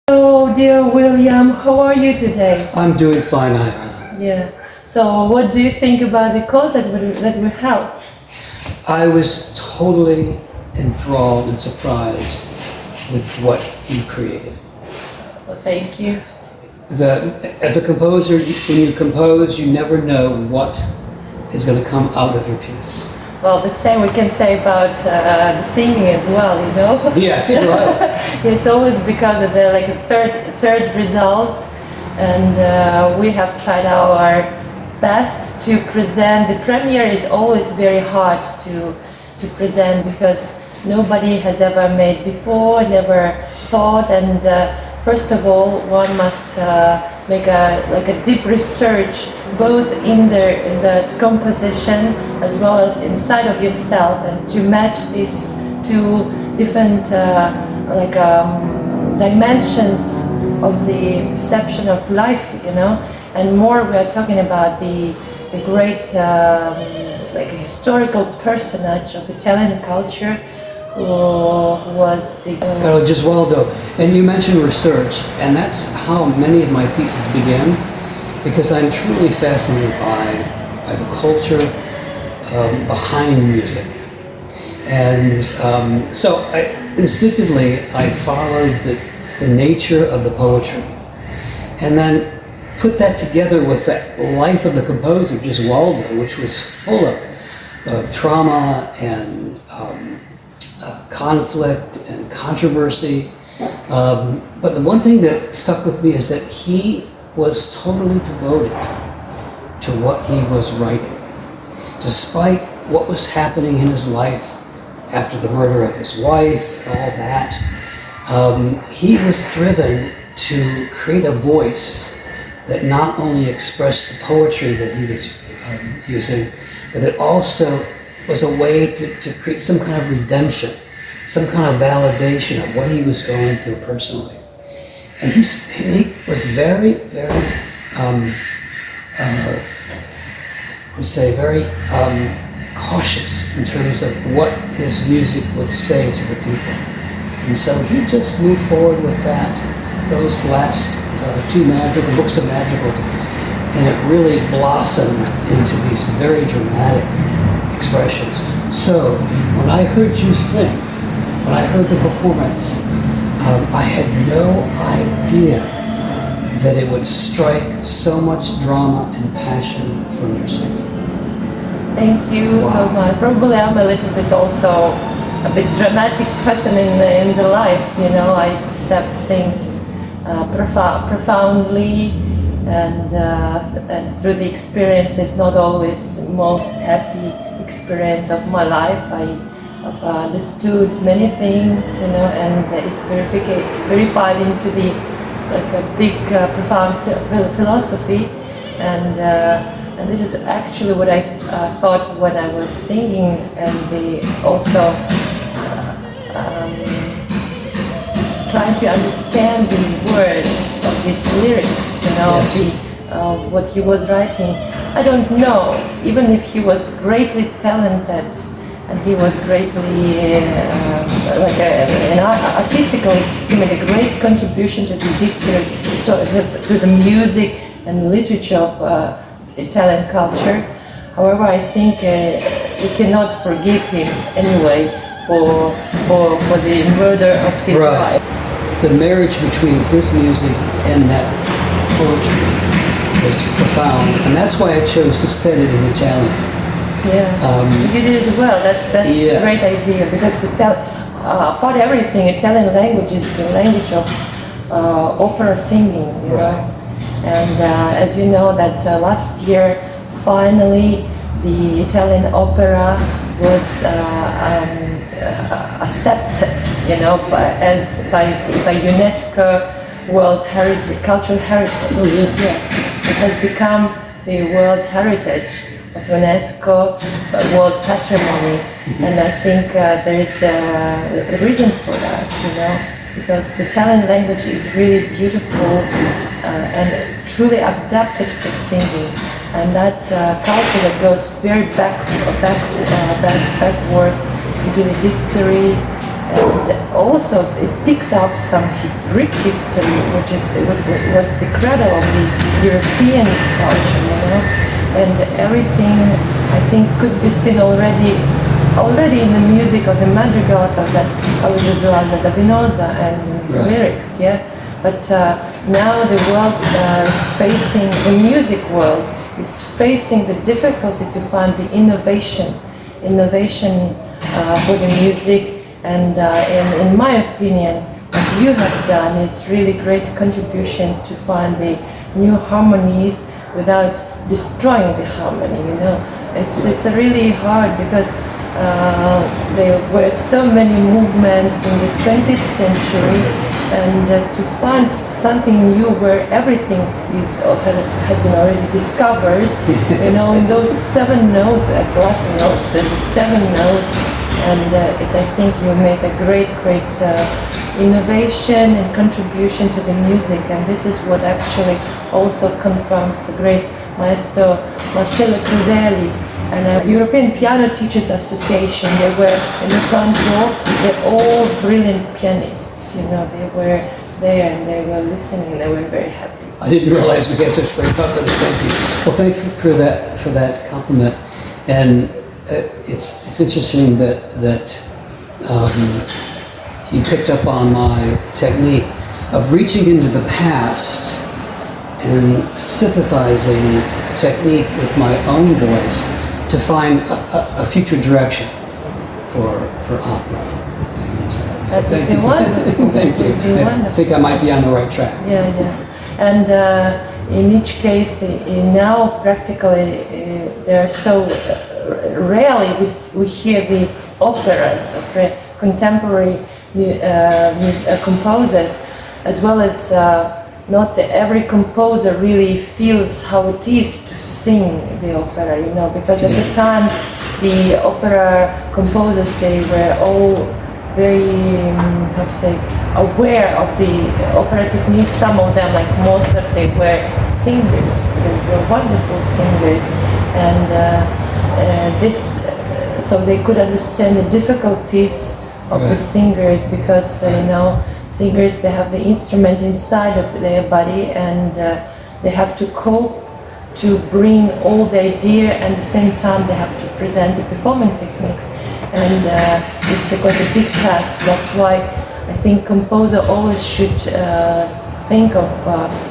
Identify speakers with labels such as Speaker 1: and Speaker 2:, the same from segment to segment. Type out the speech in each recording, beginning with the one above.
Speaker 1: Hello, dear William. How are you today?
Speaker 2: I'm doing fine, Ayana.
Speaker 1: Yeah. So, what do you think about the concert that we held?
Speaker 2: I was totally enthralled and surprised with what you created.
Speaker 1: Well, thank you.
Speaker 2: As a composer, when you compose, you never know what is going to come out of your piece.
Speaker 1: Well, the same we can say about the singing as well. You know.
Speaker 2: Yeah, you're right.
Speaker 1: It's always become like a third result, and we have tried our best to present. The premiere is always very hard to present because nobody has ever made before, never thought, and first of all, one must make a deep research both in the composition as well as inside of yourself, and to match these two different dimensions of the perception of life, you know. And more, we are talking about the great historical personage of Italian culture, who was the
Speaker 2: Carlo Gesualdo. And you mentioned research, and that's how many of my pieces begin, because I'm truly fascinated by the culture behind music. And so instinctively I followed the nature of the poetry, and then put that together with the life of the composer, Gesualdo, which was full of trauma and conflict and controversy. But the one thing that stuck with me is that he was totally devoted to what he was writing. Despite what was happening in his life after the murder of his wife and all that, he was driven to create a voice that not only expressed the poetry that he was using, but it also was a way to create some kind of redemption, some kind of validation of what he was going through personally. And he was very, very, very cautious in terms of what his music would say to the people. And so he just moved forward with those last two books of madrigals, and it really blossomed into these very dramatic expressions. So when I heard you sing, when I heard the performance, I had no idea that it would strike so much drama and passion from your singing.
Speaker 1: Thank you so much. Probably I'm a little bit also a bit dramatic person in the life, you know. I perceive things profoundly, and through the experiences, not always most happy experience of my life. I've understood many things, you know, and it verified into the a big profound philosophy, and this is actually what I thought when I was singing, and also trying to understand the words of his lyrics, you know, yes. What he was writing. I don't know, even if he was greatly talented and he was greatly, artistically, he made a great contribution to the history, to the music and literature of Italian culture. However, I think we cannot forgive him anyway for the murder of his wife.
Speaker 2: The marriage between his music and that poetry was profound, and that's why I chose to set it in Italian.
Speaker 1: Yeah, you did it well. That's yes. A great idea, because apart everything, Italian language is the language of opera singing, you know. And as you know, that last year, finally, the Italian opera was accepted, you know, by UNESCO World Heritage, Cultural Heritage.
Speaker 2: Oh, yeah.
Speaker 1: Yes, it has become the World Heritage of UNESCO World Patrimony, and I think there is a reason for that, you know, because the Italian language is really beautiful and truly adapted for singing, and that culture that goes very backwards into the history and also it picks up some Greek history, which was the cradle of the European culture, you know, and everything I think could be seen already in the music of the madrigals of that Aldo da Vinosa and his lyrics, yeah. But now the world is facing, the music world is facing the difficulty to find the innovation for the music, and in my opinion, what you have done is really great contribution to find the new harmonies without destroying the harmony, you know. It's really hard because there were so many movements in the 20th century, and to find something new where everything has been already discovered, you know, in those 7 notes, at last notes, there's 7 notes, and I think you made a great innovation and contribution to the music, and this is what actually also confirms the great maestro Marcello Crudeli and European Piano Teachers Association. They were in the front row. They're all brilliant pianists, you know. They were there and they were listening and they were very happy.
Speaker 2: I didn't realize we had such great company. Thank you. Well, thank you for that compliment. And it's interesting that you picked up on my technique of reaching into the past and synthesizing a technique with my own voice to find a future direction for opera. And so thank you. Thank you. I think I might be on the right track.
Speaker 1: Yeah. And in each case, now practically there are so rarely we hear the operas of contemporary composers, as well as not every composer really feels how it is to sing the opera, you know, because at the times the opera composers, they were all very, aware of the opera techniques. Some of them, like Mozart, they were singers, they were wonderful singers, and so they could understand the difficulties of the singers, because singers, they have the instrument inside of their body, and they have to cope to bring all the idea, and at the same time they have to present the performing techniques, and it's quite a big task. That's why I think composer always should think of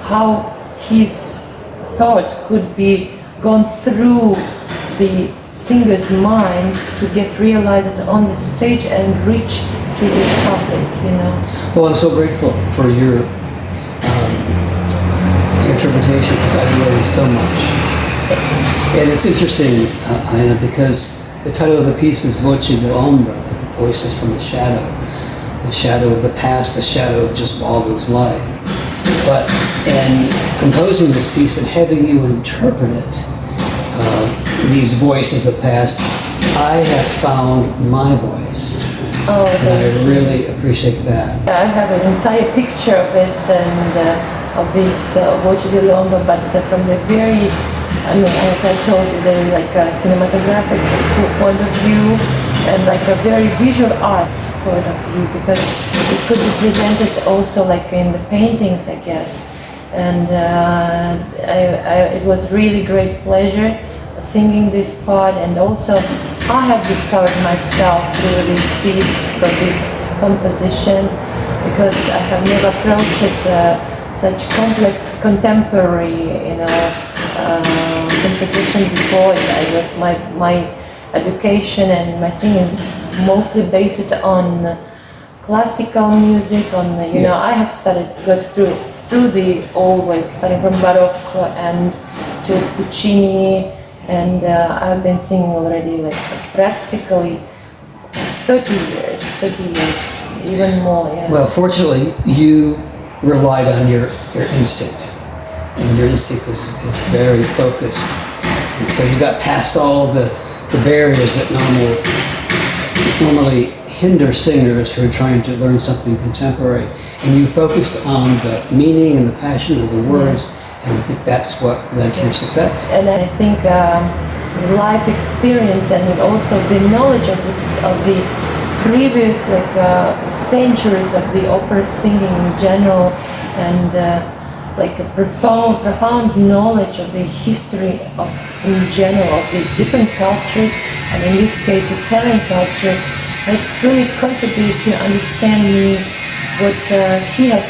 Speaker 1: how his thoughts could be gone through the singer's mind to get realized on the stage and reach to the public, you know.
Speaker 2: Well, I'm so grateful for your interpretation, because I learned so much. And it's interesting, Ayana, because the title of the piece is Voci dell'Ombra, the voices from the shadow of the past, the shadow of just Waldo's life. But in composing this piece and having you interpret it, these voices of the past, I have found my voice.
Speaker 1: Oh,
Speaker 2: and I really appreciate that.
Speaker 1: I have an entire picture of it, and of this Voci dell'Ombra, but from the very, as I told you, they're like a cinematographic point of view, and like a very visual arts point of view, because it could be presented also like in the paintings, I guess. And it was really great pleasure singing this part, and also I have discovered myself through this piece, through this composition, because I have never approached it such complex contemporary, composition before. It was my education and my singing mostly based on classical music. I have go through the old way, starting from Baroque and to Puccini, and I've been singing already like practically 30 years, even more. Yeah.
Speaker 2: Well, fortunately, you relied on your instinct, and your instinct is very focused, and so you got past all the barriers that normally hinder singers who are trying to learn something contemporary, and you focused on the meaning and the passion of the words, and I think that's what led to your success.
Speaker 1: And I think life experience and also the knowledge of the previous centuries of the opera singing in general, and like a profound knowledge of the history of, in general, of the different cultures, and in this case Italian culture, has truly contributed to understand me what he had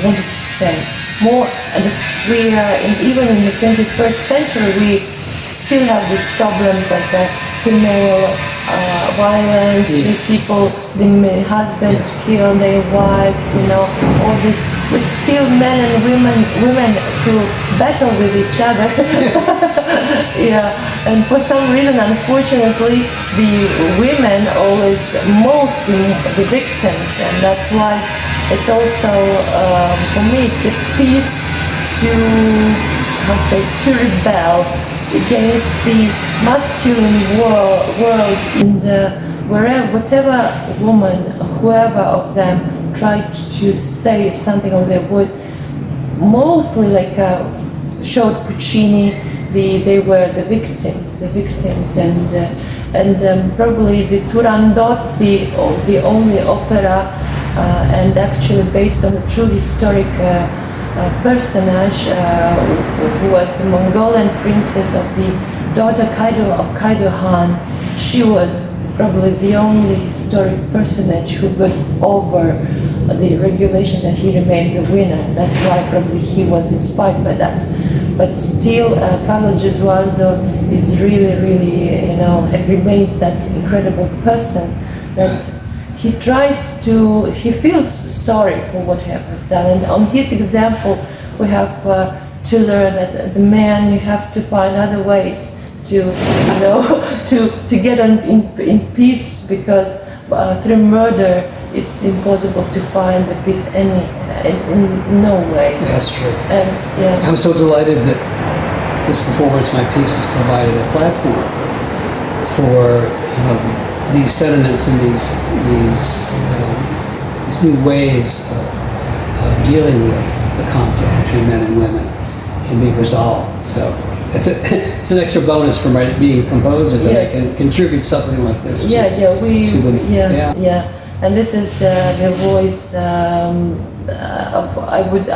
Speaker 1: wanted to say. More, and we are even in the 21st century, we still have these problems like female violence. These people, the husbands kill their wives, you know, all this. We're still men and women who battle with each other. Yeah, and for some reason, unfortunately, the women always mostly the victims, and that's why it's also for me it's the piece to to rebel against the masculine world, and whatever woman, whoever of them tried to say something of their voice, mostly showed Puccini, they were the victims, and probably the Turandot, the only opera, and actually based on a true historic personage who was the Mongolian princess of the daughter of Kaido Han. She was probably the only historic personage who got over the regulation that he remained the winner. That's why probably he was inspired by that. But still, Carlo Gesualdo is really, you know, remains that incredible person that he feels sorry for what he has done. And on his example, we have to learn that the man, you have to find other ways to, you know, to get in peace, because through murder, it's impossible to find the peace in no way.
Speaker 2: That's true.
Speaker 1: And yeah,
Speaker 2: I'm so delighted that this performance, My Piece, has provided a platform for these sentiments and these new ways of dealing with the conflict between men and women can be resolved. So it's an extra bonus from being a composer that I can contribute something like this to.
Speaker 1: Yeah. And this is the voice of, I would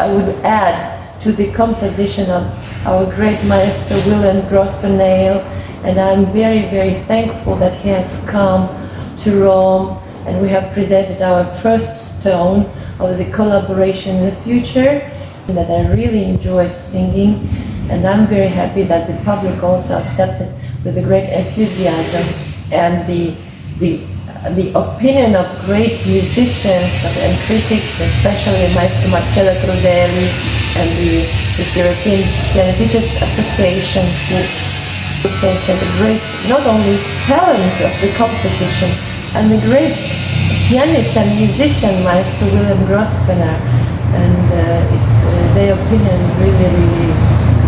Speaker 1: add to the composition of our great maestro William Grosvenor Neil, and I'm very thankful that he has come to Rome, and we have presented our first stone of the collaboration in the future, and that I really enjoyed singing, and I'm very happy that the public also accepted with a great enthusiasm, and the opinion of great musicians and critics, especially Maestro Marcello Crudeli and the European Piano Teachers Association, who says that the great, not only talent of the composition, and the great pianist and musician Maestro William Grosvenor, and it's their opinion really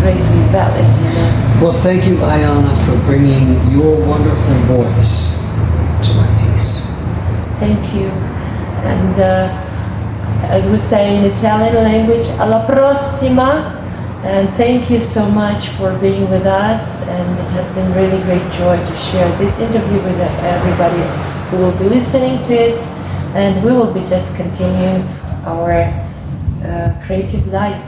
Speaker 1: greatly valid, you know.
Speaker 2: Well, thank you, Ayana, for bringing your wonderful voice to My Piece.
Speaker 1: Thank you. And as we say in Italian language, alla prossima. And thank you so much for being with us. And it has been really great joy to share this interview with everybody who will be listening to it. And we will be just continuing our creative life.